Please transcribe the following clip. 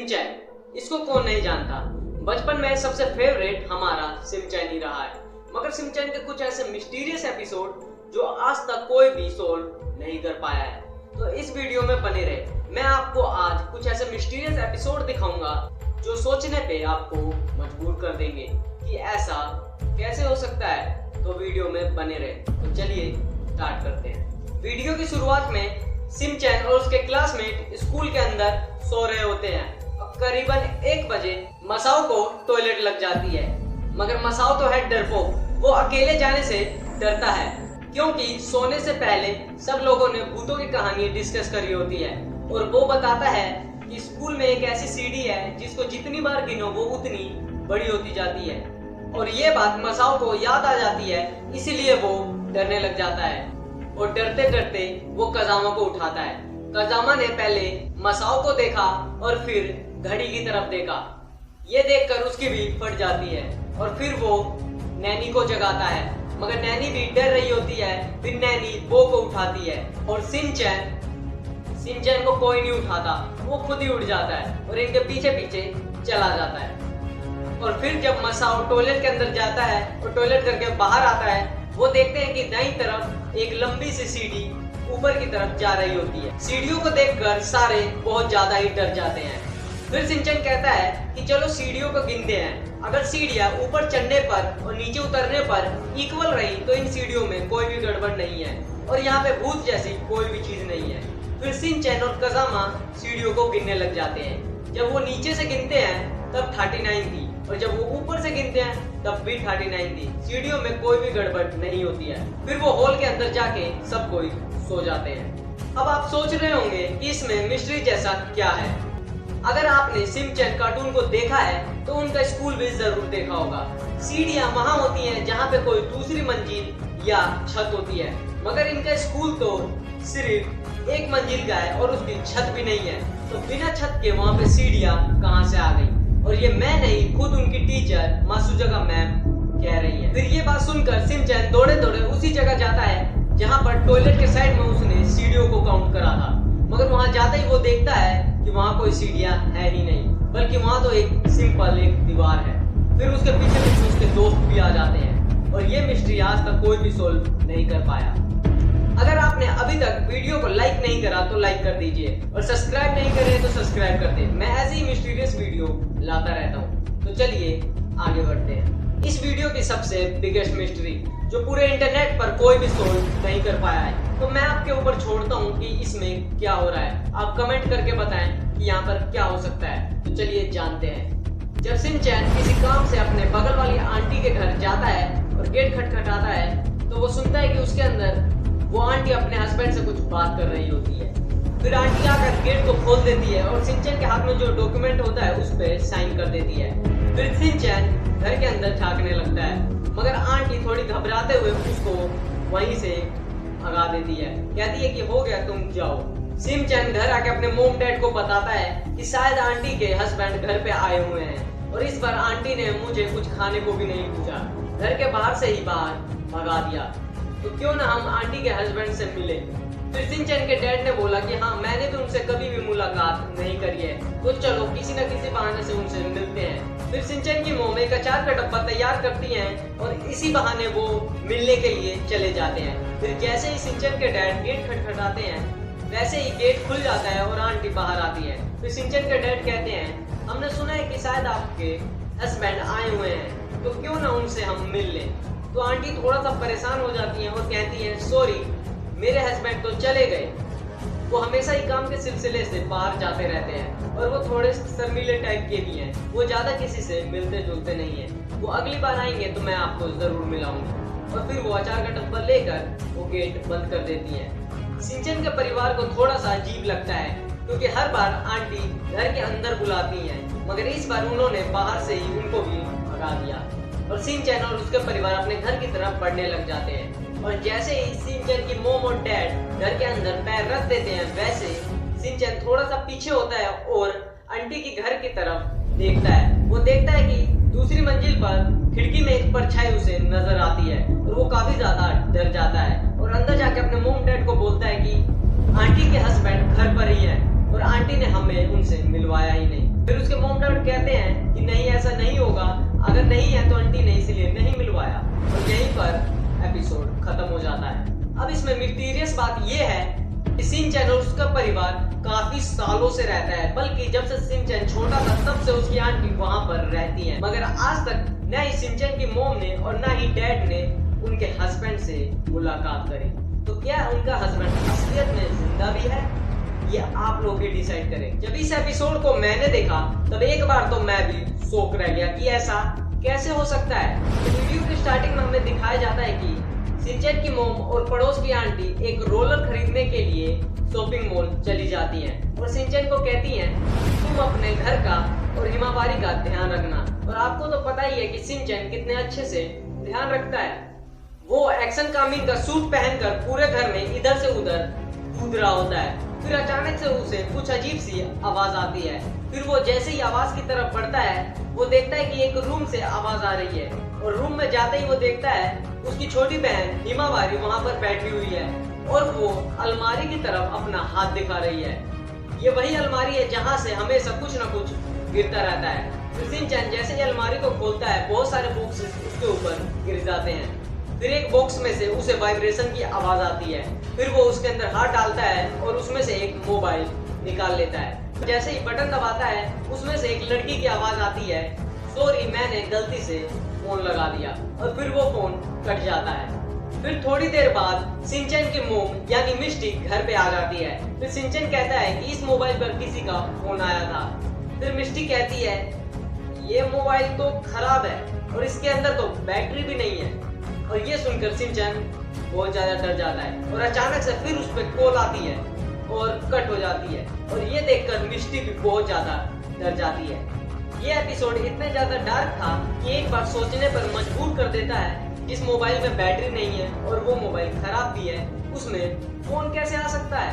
Shinchan, इसको कौन नहीं जानता। बचपन में सबसे फेवरेट हमारा सिंचैन ही रहा है। मगर सिंचैन के कुछ ऐसे मिस्टीरियस एपिसोड जो आज तक कोई भी सोल्व नहीं कर पाया है। तो इस वीडियो में बने रहे। मैं आपको आज कुछ ऐसे मिस्टीरियस एपिसोड दिखाऊंगा जो सोचने पे आपको मजबूर कर देंगे कि ऐसा कैसे हो सकता है। तो वीडियो में बने रहे। तो चलिए स्टार्ट करते हैं। वीडियो की शुरुआत में सिंचैन और उसके क्लासमेट स्कूल के अंदर सो रहे होते हैं। करीबन 1 बजे मसाओ को टॉयलेट लग जाती है। मगर मसाओ तो है डरपोक, वो अकेले जाने से डरता है क्योंकि सोने से पहले सब लोगों ने भूतों की कहानी डिस्कस करी होती है। और वो बताता है कि स्कूल में एक ऐसी सीढ़ी है जिसको जितनी बार गिनो वो उतनी बड़ी होती जाती है। और ये बात मसाओ को याद आ जाती है, इसलिए वो डरने लग जाता है। और डरते डरते वो कजामा को उठाता है। कजामा ने पहले मसाओ को देखा और फिर घड़ी की तरफ देखा। ये देखकर उसकी भी फट जाती है और फिर वो नैनी को जगाता है। मगर नैनी भी डर रही होती है। फिर नैनी बो को उठाती है और सिंचैन को कोई नहीं उठाता, वो खुद ही उठ जाता है और इनके पीछे पीछे चला जाता है। और फिर जब मसाओ टॉयलेट के अंदर जाता है और टॉयलेट करके बाहर आता है, वो देखते हैं कि दाईं तरफ एक लंबी सी सीढ़ी ऊपर की तरफ जा रही होती है। सीढ़ियों को देखकर सारे बहुत ज्यादा ही डर जाते हैं। फिर सिंचैन कहता है कि चलो सीढ़ियों को गिनते हैं। अगर सीढ़ियां ऊपर चढ़ने पर और नीचे उतरने पर इक्वल रही तो इन सीढ़ियों में कोई भी गड़बड़ नहीं है और यहाँ पे भूत जैसी कोई भी चीज नहीं है। फिर सिंचैन और कजामा सीढ़ियों को गिनने लग जाते हैं। जब वो नीचे से गिनते हैं तब 39 थी और जब वो ऊपर से गिनते हैं तब भी 39 थी। सीढ़ियों में कोई भी गड़बड़ नहीं होती है। फिर वो हॉल के अंदर जाके सब कोई सो जाते हैं। अब आप सोच रहे होंगे कि इसमें मिस्ट्री जैसा क्या है। अगर आपने सिंचैन कार्टून को देखा है तो उनका स्कूल भी जरूर देखा होगा। सीढ़ियां वहां होती हैं जहां पे कोई दूसरी मंजिल या छत होती है। मगर इनका स्कूल तो सिर्फ 1 मंजिल का है और उसकी छत भी नहीं है। तो बिना छत के वहां पे सीढ़ियां कहां से आ गई। और ये मैं नहीं, खुद उनकी टीचर मासुजागा मैम कह रही है। फिर ये बात सुनकर सिंचैन दौड़े दौड़े उसी जगह जाता है जहाँ पर टॉयलेट के साइड में उसने सीढ़ियों को काउंट करा था। मगर वहाँ जाते ही वो देखता है कि वहाँ कोई सीढ़ियाँ है ही नहीं, बल्कि वहाँ तो एक सिंपल एक दीवार है। फिर उसके पीछे पीछे उसके दोस्त भी आ जाते हैं और ये मिस्ट्री आज तक कोई भी सोल्व नहीं कर पाया। अगर आपने अभी तक वीडियो को लाइक नहीं करा तो लाइक कर दीजिए और सब्सक्राइब नहीं करे तो सब्सक्राइब कर दे। मैं ऐसे ही मिस्टीरियस वीडियो लाता रहता हूँ। तो चलिए आगे बढ़ते हैं। इस वीडियो की सबसे बिगेस्ट मिस्ट्री जो पूरे इंटरनेट पर कोई भी सोल्व नहीं कर पाया है, तो मैं आपके ऊपर छोड़ता हूँ कि इसमें क्या हो रहा है। आप कमेंट करके बताएं कि यहाँ पर क्या हो सकता है। तो चलिए जानते हैं। जब सिंचैन किसी काम से अपने बगल वाली आंटी के घर जाता है और गेट खटखटाता है तो वो सुनता है कि उसके अंदर वो आंटी अपने हस्बैंड से कुछ बात कर रही होती है। फिर आंटी आकर गेट को खोल देती है और सिंचैन के हाथ में जो डॉक्यूमेंट होता है उस पर साइन कर देती है। फिर सिंचैन घर के अंदर झांकने लगता है, मगर आंटी थोड़ी घबराते हुए उसको वहीं से भगा देती है। कहती है कि हो गया, तुम जाओ। सिंचैन घर आके अपने मोम डैड को बताता है कि शायद आंटी के हस्बैंड घर पे आए हुए हैं और इस बार आंटी ने मुझे कुछ खाने को भी नहीं पूछा, घर के बाहर से ही बाहर भगा दिया। तो क्यों ना हम आंटी के हस्बैंड से मिले। फिर सिंचैन के डैड ने बोला कि हाँ, मैंने भी उनसे कभी भी मुलाकात नहीं करी है, तो चलो किसी न किसी बहाने से उनसे मिलते हैं। फिर सिंचैन की मोम एक अचार का डब्बा तैयार करती हैं और इसी बहाने वो मिलने के लिए चले जाते हैं। फिर जैसे ही सिंचैन के डैड गेट खटखटाते हैं वैसे ही गेट खुल जाता है और आंटी बाहर आती है। फिर सिंचैन के डैड कहते हैं, हमने सुना है कि शायद आपके हस्बैंड आए हुए हैं, तो क्यों ना उनसे हम मिल लें। तो आंटी थोड़ा सा परेशान हो जाती हैं और कहती हैं, सॉरी, मेरे हस्बैंड तो चले गए। वो हमेशा ही काम के सिलसिले से बाहर जाते रहते हैं और वो थोड़े शर्मीले टाइप के भी हैं। वो ज्यादा किसी से मिलते जुलते नहीं है। वो अगली बार आएंगे तो मैं आपको जरूर मिलाऊंगी। और फिर वो अचार का डब्बा लेकर वो गेट बंद कर देती है। सिंचैन के परिवार को थोड़ा सा अजीब लगता है क्योंकि हर बार आंटी घर के अंदर बुलाती हैं, मगर इस बार उन्होंने बाहर से ही उनको भी भगा दिया। और सिंचैन और उसके परिवार अपने घर की तरफ बढ़ने लग जाते हैं। और जैसे ही सिंचैन की मोम और डैड घर के अंदर पैर रख देते हैं वैसे सिंचैन थोड़ा सा पीछे होता है और आंटी की घर की तरफ देखता है। वो देखता है कि दूसरी मंजिल पर खिड़की में एक परछाई उसे नजर आती है और वो काफी ज्यादा डर जाता है और अंदर जाके अपने मोम डैड को बोलता है कि आंटी के हस्बैंड घर पर ही है और आंटी ने हमें उनसे मिलवाया ही नहीं। फिर उसके मॉम डैड कहते हैं कि नहीं ऐसा नहीं होगा, अगर नहीं है तो आंटी ने इसीलिए नहीं मिलवाया, और यहीं पर एपिसोड खत्म हो जाता है। अब इसमें मिस्टीरियस बात यह है कि शिनचैन और उसका परिवार काफी सालों से रहता है, बल्कि जब से शिनचैन छोटा था तब से उसकी आंटी वहां पर रहती है, मगर आज तक न ही शिनचैन की मॉम ने और न ही डैड ने उनके हस्बैंड से मुलाकात करी। तो क्या उनका हस्बैंड असलियत में जिंदा भी है, ये आप लोग ही डिसाइड करें। जब इस एपिसोड को मैंने देखा तब एक बार तो मैं भी शॉक रह गया कि ऐसा कैसे हो सकता है। तो वीडियो की स्टार्टिंग में हमें दिखाया जाता है कि शिनचैन की मॉम और पड़ोस की आंटी एक रोलर खरीदने के लिए शॉपिंग मॉल चली जाती हैं और शिनचैन को कहती हैं तुम अपने घर का और हिमावारी का ध्यान रखना। और आपको तो पता ही है कि शिनचैन कितने अच्छे से ध्यान रखता है। वो एक्शन कामिंग का सूट पहनकर पूरे घर में इधर से उधर कूद रहा होता है। फिर अचानक से उसे कुछ अजीब सी आवाज आती है। फिर वो जैसे ही आवाज की तरफ बढ़ता है वो देखता है कि एक रूम से आवाज आ रही है, और रूम में जाते ही वो देखता है उसकी छोटी बहन हिमावारी वहां पर बैठी हुई है और वो अलमारी की तरफ अपना हाथ दिखा रही है। ये वही अलमारी है जहाँ से हमेशा कुछ न कुछ गिरता रहता है। फिर शिनचैन जैसे ही अलमारी को खोलता है बहुत सारे बॉक्सेस उसके ऊपर गिर जाते हैं। फिर एक बॉक्स में से उसे वाइब्रेशन की आवाज आती है। फिर वो उसके अंदर हाथ डालता है और उसमें से एक मोबाइल निकाल लेता है। जैसे ही बटन दबाता है उसमें से एक लड़की की आवाज आती है, सॉरी मैंने गलती से फोन लगा दिया, और फिर वो फोन कट जाता है। फिर थोड़ी देर बाद शिनचैन की मोम यानी मिस्टी घर पे आ जाती है। फिर शिनचैन कहता है कि इस मोबाइल पर किसी का फोन आया था। फिर मिस्टी कहती है ये मोबाइल तो खराब है और इसके अंदर तो बैटरी भी नहीं है। और ये सुनकर शिनचैन बहुत ज्यादा डर जाता है और अचानक से फिर उस पर कॉल आती है और कट हो जाती है, और ये देखकर मिस्टी भी बहुत ज्यादा डर जाती है। ये एपिसोड इतने ज्यादा डार्क था कि एक बार सोचने पर मजबूर कर देता है, जिस मोबाइल में बैटरी नहीं है और वो मोबाइल खराब भी है उसमें फोन कैसे आ सकता है।